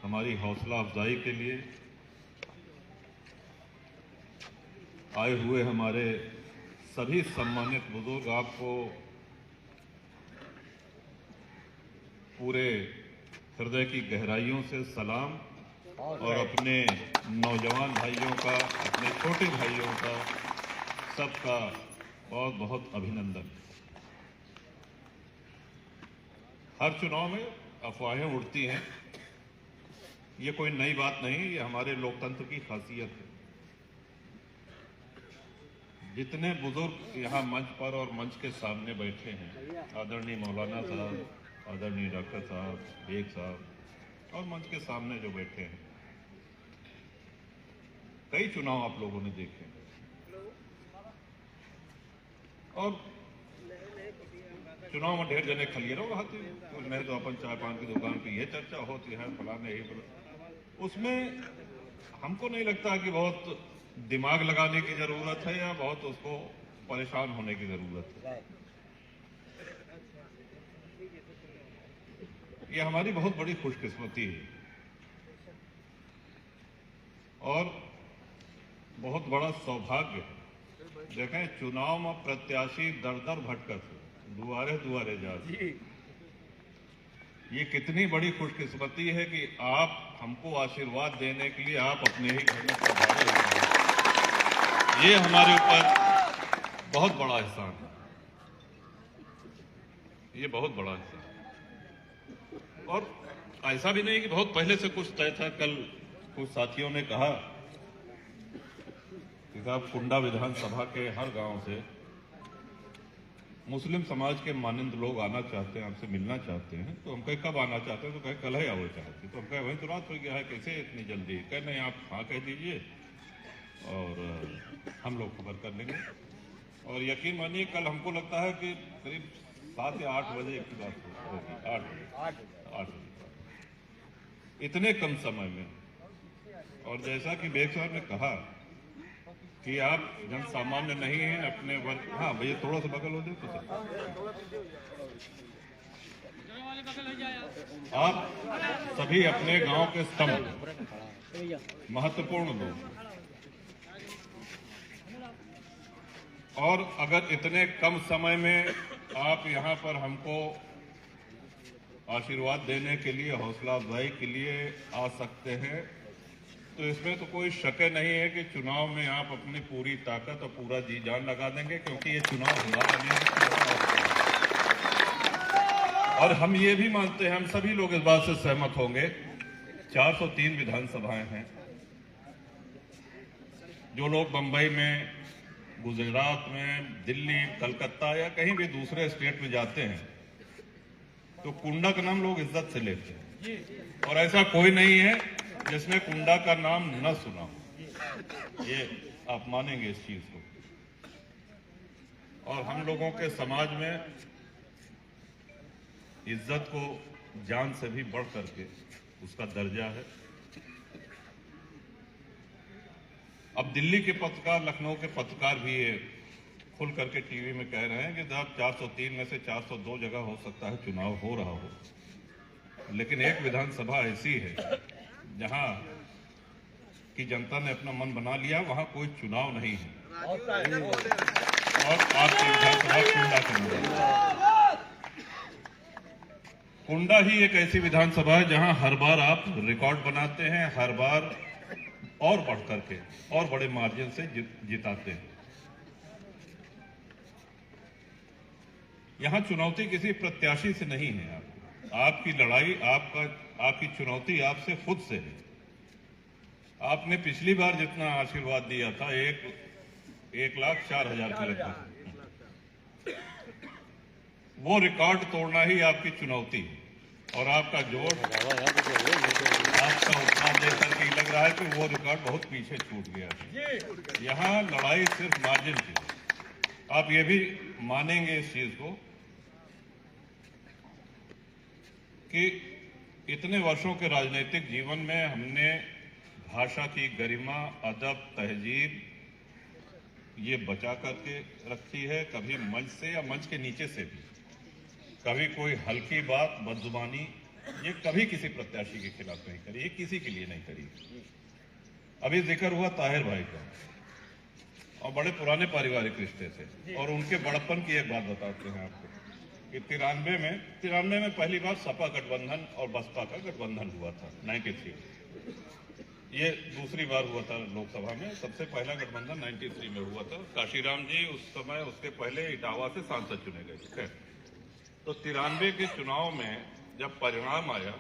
हमारी हौसला अफजाई के लिए आए हुए हमारे सभी सम्मानित बुजुर्ग, आपको पूरे हृदय की गहराइयों से सलाम और अपने नौजवान भाइयों का, अपने छोटे भाइयों का, सबका बहुत बहुत अभिनंदन। हर चुनाव में अफवाहें उड़ती हैं, ये कोई नई बात नहीं, ये हमारे लोकतंत्र की खासियत है। जितने बुजुर्ग यहाँ मंच पर और मंच के सामने बैठे हैं, आदरणीय मौलाना साहब, आदरणीय डॉक्टर साहब, बेग साहब और मंच के सामने जो बैठे हैं, कई चुनाव आप लोगों ने देखे और चुनाव में ढेर जने खलियरों रहते हैं, कुछ नहीं तो अपन चाय पान की दुकान पे ये चर्चा होती है, फलाने ही उसमें हमको नहीं लगता कि बहुत दिमाग लगाने की जरूरत है या बहुत उसको परेशान होने की जरूरत है। ये हमारी बहुत बड़ी खुशकिस्मती है और बहुत बड़ा सौभाग्य है। देखें, चुनाव में प्रत्याशी दर दर भटकर दुआरे दुआरे जाते, ये कितनी बड़ी खुशकिस्मती है कि आप हमको आशीर्वाद देने के लिए आप अपने ही घर में पधारे हैं। ये हमारे ऊपर बहुत बड़ा एहसान है, ये बहुत बड़ा एहसान है। और ऐसा भी नहीं कि बहुत पहले से कुछ तय था। कल कुछ साथियों ने कहा कि साहब, कुंडा विधानसभा के हर गांव से मुस्लिम समाज के मानिंद लोग आना चाहते हैं, आपसे मिलना चाहते हैं। तो हम कहे कब आना चाहते हैं? तो कहे कल ही आओ चाहते। तो हम कहे वही तो रात हो गया है, कैसे इतनी जल्दी? कहे नहीं, आप हाँ कह दीजिए और हम लोग खबर कर लेंगे। और यकीन मानिए, कल हमको लगता है कि करीब 7 या 8 बजे की बात होगी, 8 बजे, इतने कम समय में। और जैसा कि बेग साहब ने कहा कि आप जन सामान्य नहीं हैं, अपने वर्ग, हाँ भैया थोड़ा सा बगल हो जाए तो आप सभी अपने गांव के स्तंभ, महत्वपूर्ण लोग, और अगर इतने कम समय में आप यहां पर हमको आशीर्वाद देने के लिए, हौसला अफजाई के लिए आ सकते हैं, तो इसमें तो कोई शक नहीं है कि चुनाव में आप अपनी पूरी ताकत और पूरा जी जान लगा देंगे, क्योंकि ये चुनाव हमारा नहीं है। और हम ये भी मानते हैं, हम सभी लोग इस बात से सहमत होंगे, 403 विधानसभाएं हैं। जो लोग बंबई में, गुजरात में, दिल्ली, कलकत्ता या कहीं भी दूसरे स्टेट में जाते हैं तो कुंडा का नाम लोग इज्जत से लेते हैं, और ऐसा कोई नहीं है जिसने कुंडा का नाम न सुना हो। ये आप मानेंगे इस चीज को। और हम लोगों के समाज में इज्जत को जान से भी बढ़ करके उसका दर्जा है। अब दिल्ली के पत्रकार, लखनऊ के पत्रकार भी ये खुल करके टीवी में कह रहे हैं कि जब 403 में से 402 जगह हो सकता है चुनाव हो रहा हो, लेकिन एक विधानसभा ऐसी है जहां की जनता ने अपना मन बना लिया, वहां कोई चुनाव नहीं है। और आपकी विधानसभा कुंडा की कुंडा ही एक ऐसी विधानसभा है जहां हर बार आप रिकॉर्ड बनाते हैं, हर बार और बढ़ करके और बड़े मार्जिन से जिताते हैं। यहां चुनौती किसी प्रत्याशी से नहीं है, आपकी लड़ाई, आपकी चुनौती आपसे खुद से है। आपने पिछली बार जितना आशीर्वाद दिया था, 1,04,000 के लगभग, वो रिकॉर्ड तोड़ना ही आपकी चुनौती है। और आपका जोर, आपका उत्साह देकर के लग रहा है कि वो रिकॉर्ड बहुत पीछे छूट गया है। यहां लड़ाई सिर्फ मार्जिन की है। आप ये भी मानेंगे इस चीज को कि इतने वर्षों के राजनीतिक जीवन में हमने भाषा की गरिमा, अदब, तहजीब ये बचा करके रखी है। कभी मंच से या मंच के नीचे से भी कभी कोई हल्की बात, बदजुबानी ये कभी किसी प्रत्याशी के खिलाफ नहीं करी, ये किसी के लिए नहीं करी। अभी जिक्र हुआ ताहिर भाई का, और बड़े पुराने पारिवारिक रिश्ते थे, और उनके बड़प्पन की एक बात बताते हैं आपको कि 93 में पहली बार सपा गठबंधन और बसपा का गठबंधन हुआ था 93। ये दूसरी बार हुआ था लोकसभा में, सबसे पहला गठबंधन 93 में हुआ था। काशीराम जी उस समय, उसके पहले इटावा से सांसद चुने गए थे। तो 93 के चुनाव में जब परिणाम आया,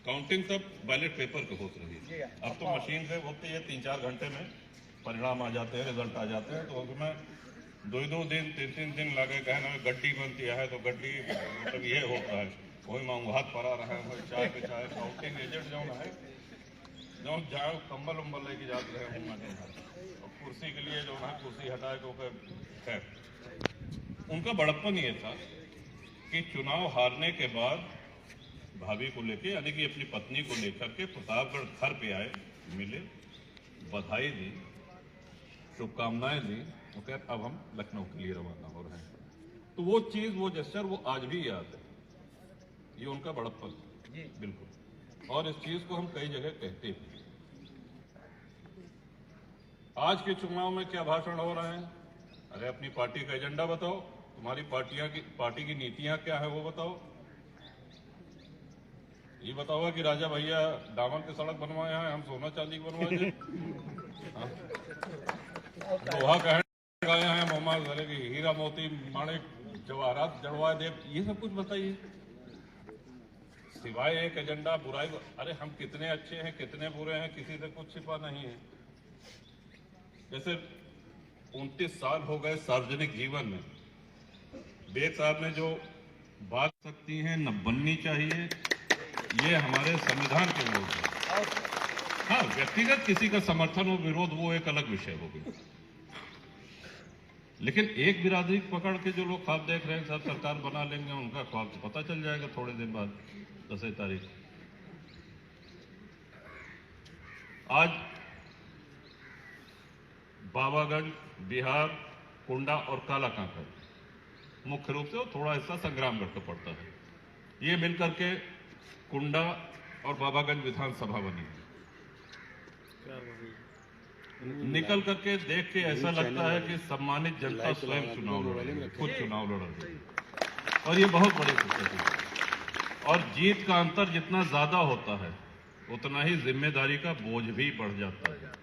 काउंटिंग तब बैलेट पेपर पे होती रही थी, अब तो मशीन से होती है, 3-4 घंटे में परिणाम आ जाते हैं, रिजल्ट आ जाते हैं। तो उसमें 2-2 दिन 3-3 दिन लगे, कहना गड्डी बनती है तो गड्डी मतलब ये होता है, वही मांगहात पड़ा रहा है, चाय पे चाय। काउंटिंग एजेंट जो है, जो जाओ कंबल उम्बल लेके जाते रहे और कुर्सी के लिए जो है कुर्सी हटा के, खैर उनका बड़प्पन ये था कि चुनाव हारने के बाद भाभी को लेके, यानी कि अपनी पत्नी को लेकर के प्रतापगढ़ घर पे आए, मिले, बधाई दी, शुभकामनाएं दी, तो कहते अब हम लखनऊ के लिए रवाना हो रहे हैं। तो वो चीज, वो जेस्चर वो आज भी याद है। ये उनका बड़प्पन बिल्कुल, और इस चीज को हम कई जगह कहते हैं। आज के चुनाव में क्या भाषण हो रहे हैं? अरे अपनी पार्टी का एजेंडा बताओ, तुम्हारी पार्टी की नीतियां क्या है वो बताओ। ये बताओ कि राजा भैया दामन की सड़क बनवाए हैं, हम सोना चांदी बनवाए हैं, लोहा कहने गए हैं, मोहम्मद अरे की हीरा मोती माणिक जवाहरात जड़वा दे, ये सब कुछ बताइए, सिवाय एक एजेंडा बुराई। अरे हम कितने अच्छे हैं, कितने बुरे हैं, किसी से कुछ छिपा नहीं है। जैसे 29 साल हो गए सार्वजनिक जीवन में, बेग साहब ने जो बात सकती हैं न बननी चाहिए, ये हमारे संविधान के विरोध है। हाँ, व्यक्तिगत किसी का समर्थन और विरोध वो एक अलग विषय हो गया, लेकिन एक बिरादरी पकड़ के जो लोग ख्वाब देख रहे हैं सब सरकार बना लेंगे, उनका ख्वाब तो पता चल जाएगा थोड़े दिन बाद, 10 तारीख। आज बाबागंज, बिहार, कुंडा और कालाकांटा मुख्य रूप से, और थोड़ा हिस्सा संग्रामगढ़ का पड़ता है, ये मिलकर के कुंडा और बाबागंज विधानसभा बनी। निकल करके देख के ऐसा लगता है कि सम्मानित जनता स्वयं चुनाव लड़ रही है, खुद चुनाव लड़ रही है, और ये बहुत बड़ी स्थिति है। और जीत का अंतर जितना ज्यादा होता है उतना ही जिम्मेदारी का बोझ भी बढ़ जाता है।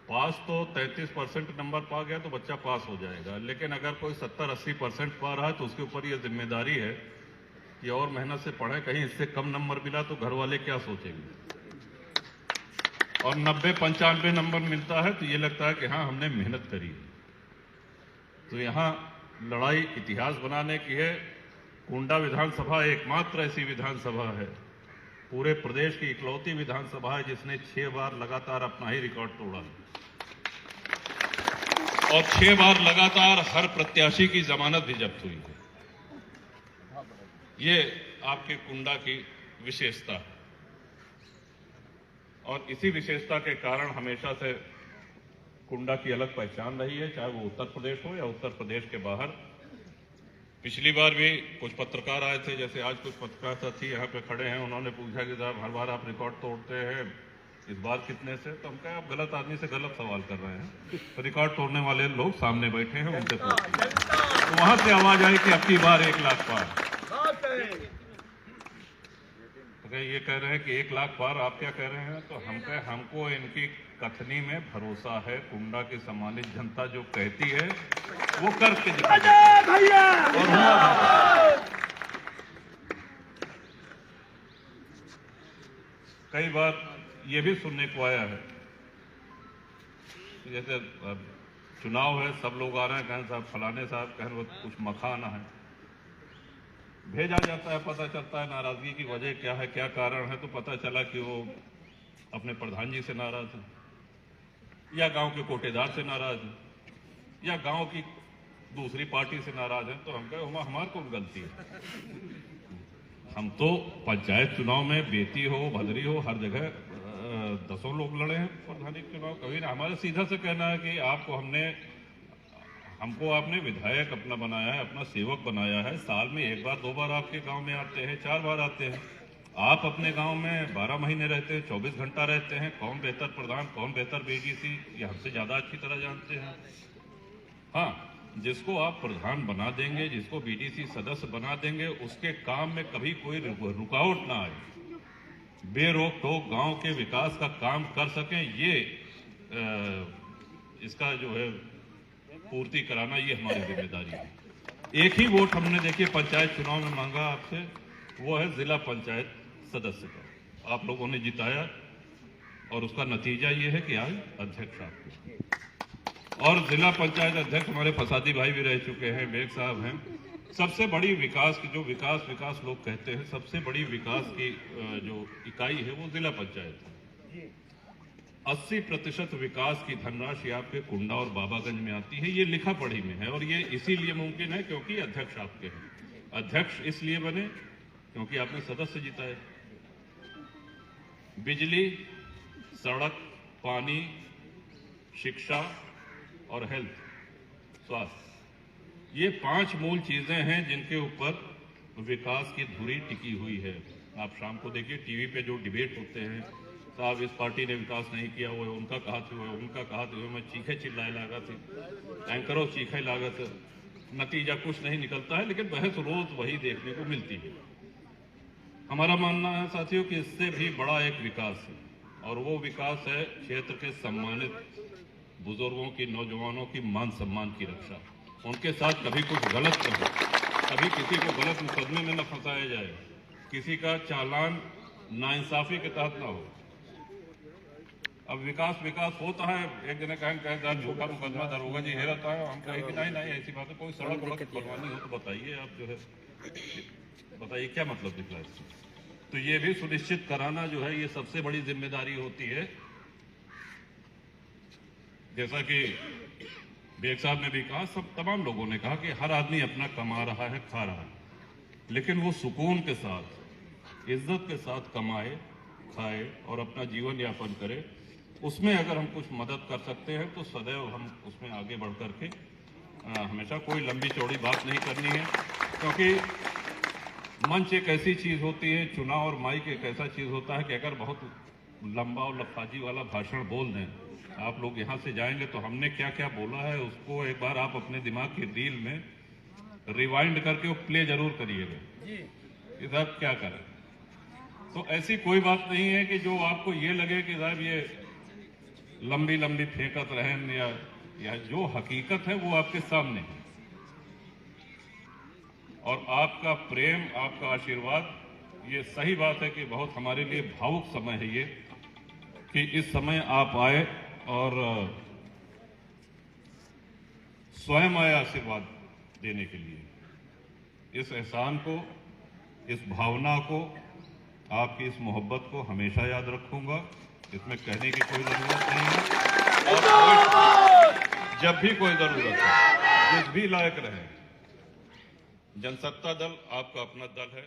पास तो 33% नंबर पा गया तो बच्चा पास हो जाएगा, लेकिन अगर कोई 70-80% पा रहा है तो उसके ऊपर यह जिम्मेदारी है कि और मेहनत से पढ़े, कहीं इससे कम नंबर मिला तो घर वाले क्या सोचेंगे। और 90-95 नंबर मिलता है तो ये लगता है कि हाँ हमने मेहनत करी है। तो यहाँ लड़ाई इतिहास बनाने की है। कुंडा विधानसभा एकमात्र ऐसी विधानसभा है, पूरे प्रदेश की इकलौती विधानसभा है जिसने 6 बार लगातार अपना ही रिकॉर्ड तोड़ा है, और 6 बार लगातार हर प्रत्याशी की जमानत भी जब्त हुई है। ये आपके कुंडा की विशेषता है, और इसी विशेषता के कारण हमेशा से कुंडा की अलग पहचान रही है, चाहे वो उत्तर प्रदेश हो या उत्तर प्रदेश के बाहर। पिछली बार भी कुछ पत्रकार आए थे, जैसे आज कुछ पत्रकार साथी यहाँ पे खड़े हैं, उन्होंने पूछा कि साहब हर बार आप रिकॉर्ड तोड़ते हैं, इस बार कितने से? तो हम कहे आप गलत आदमी से गलत सवाल कर रहे हैं, तो रिकॉर्ड तोड़ने वाले लोग सामने बैठे हैं, उनसे पूछिए। तो वहां से आवाज आई कि अब की बार 1 लाख पार। तो ये कह रहे हैं कि 1 लाख पार, आप क्या कह रहे हैं? तो हम कहे हमको इनकी कथनी में भरोसा है, कुंडा की सम्मानित जनता जो कहती है वो करके दिखाती है। और हुआ कई बार ये भी सुनने को आया है, जैसे चुनाव है, सब लोग आ रहे हैं, कहें साहब फलाने साहब कहें वो कुछ मखाना है, भेजा जाता है, पता चलता है नाराजगी की वजह क्या है, क्या कारण है, तो पता चला कि वो अपने प्रधान जी से नाराज है, या गांव के कोटेदार से नाराज है, या गांव की दूसरी पार्टी से नाराज है। तो हम कहे हमारे कौन गलती है? हम तो पंचायत चुनाव में बेती हो, भदरी हो, हर जगह 10 लोग लड़े हैं प्रधानी चुनाव, कभी ना। हमारा सीधा से कहना है कि आपको हमको आपने विधायक अपना बनाया है, अपना सेवक बनाया है। साल में 1 बार 2 बार आपके गांव में आते हैं, 4 बार आते हैं। आप अपने गांव में 12 महीने रहते हैं, 24 घंटा रहते हैं। कौन बेहतर प्रधान, कौन बेहतर बीडीसी, ये हमसे ज़्यादा अच्छी तरह जानते हैं। हाँ, जिसको आप प्रधान बना देंगे, जिसको बीडीसी सदस्य बना देंगे, उसके काम में कभी कोई रुकावट ना आए, बेरोक टोक गांव के विकास का काम कर सकें, ये इसका जो है पूर्ति कराना, ये हमारी जिम्मेदारी है। एक ही वोट हमने देखिए पंचायत चुनाव में मांगा आपसे, वो है जिला पंचायत सदस्य का। आप लोगों ने जिताया और उसका नतीजा ये है कि आज अध्यक्ष आपके, और जिला पंचायत अध्यक्ष हमारे फसादी भाई भी रह चुके हैं, बेग साहब हैं। सबसे बड़ी विकास की जो विकास लोग कहते हैं, सबसे बड़ी विकास की जो इकाई है वो जिला पंचायत है। 80% विकास की धनराशि आपके कुंडा और बाबागंज में आती है, ये लिखा पढ़ी में है, और ये इसीलिए मुमकिन है क्योंकि अध्यक्ष आपके हैं। अध्यक्ष इसलिए बने क्योंकि आपने सदस्य जिताए। बिजली, सड़क, पानी, शिक्षा और हेल्थ, स्वास्थ्य, ये 5 मूल चीजें हैं जिनके ऊपर विकास की धुरी टिकी हुई है। आप शाम को देखिए टीवी पे जो डिबेट होते हैं, साहब इस पार्टी ने विकास नहीं किया, वो उनका कहा थे, वो उनका कहा थे, मैं चीखे चिल्लाए लागत थी, एंकरों चीखे लागत, नतीजा कुछ नहीं निकलता है, लेकिन बहस रोज वही देखने को मिलती है। हमारा मानना है साथियों कि इससे भी बड़ा एक विकास है, और वो विकास है क्षेत्र के सम्मानित बुजुर्गों की, नौजवानों की मान सम्मान की रक्षा। उनके साथ कभी कुछ गलत न हो, कभी किसी को गलत मुकदमे में न फंसाया जाए, किसी का चालान नाइंसाफी के तहत ना हो। अब विकास होता है, एक दिन कहें झूठा मुकदमा दरोगा जी है रहता है, हम कहें कि नहीं ऐसी बात है, कोई सड़क बनवानी हो तो बताइए, आप जो है बताइए क्या मतलब निकला इससे। तो ये भी सुनिश्चित कराना जो है, ये सबसे बड़ी जिम्मेदारी होती है। जैसा कि बेग साहब ने भी कहा, सब तमाम लोगों ने कहा कि हर आदमी अपना कमा रहा है, खा रहा है, लेकिन वो सुकून के साथ, इज्जत के साथ कमाए, खाए और अपना जीवन यापन करे। उसमें अगर हम कुछ मदद कर सकते हैं तो सदैव हम उसमें आगे बढ़ करके, हमेशा कोई लंबी चौड़ी बात नहीं करनी है, क्योंकि मंच एक ऐसी चीज होती है, चुनाव और माइक एक ऐसा चीज होता है कि अगर बहुत लंबा और लफाजी वाला भाषण बोल दें, आप लोग यहाँ से जाएंगे तो हमने क्या क्या बोला है उसको एक बार आप अपने दिमाग की रील में रिवाइंड करके वो प्ले जरूर करिएगा कि साहब क्या करें। तो ऐसी कोई बात नहीं है कि जो आपको ये लगे कि साहब ये लंबी लंबी फेंकत रहें, या जो हकीकत है वो आपके सामने है। और आपका प्रेम, आपका आशीर्वाद, ये सही बात है कि बहुत हमारे लिए भावुक समय है ये, कि इस समय आप आए और स्वयं आए आशीर्वाद देने के लिए। इस एहसान को, इस भावना को, आपकी इस मोहब्बत को हमेशा याद रखूंगा। इसमें कहने की कोई जरूरत नहीं है, और जब भी कोई जरूरत है, जिस भी लायक रहे, जनसत्ता दल आपका अपना दल है।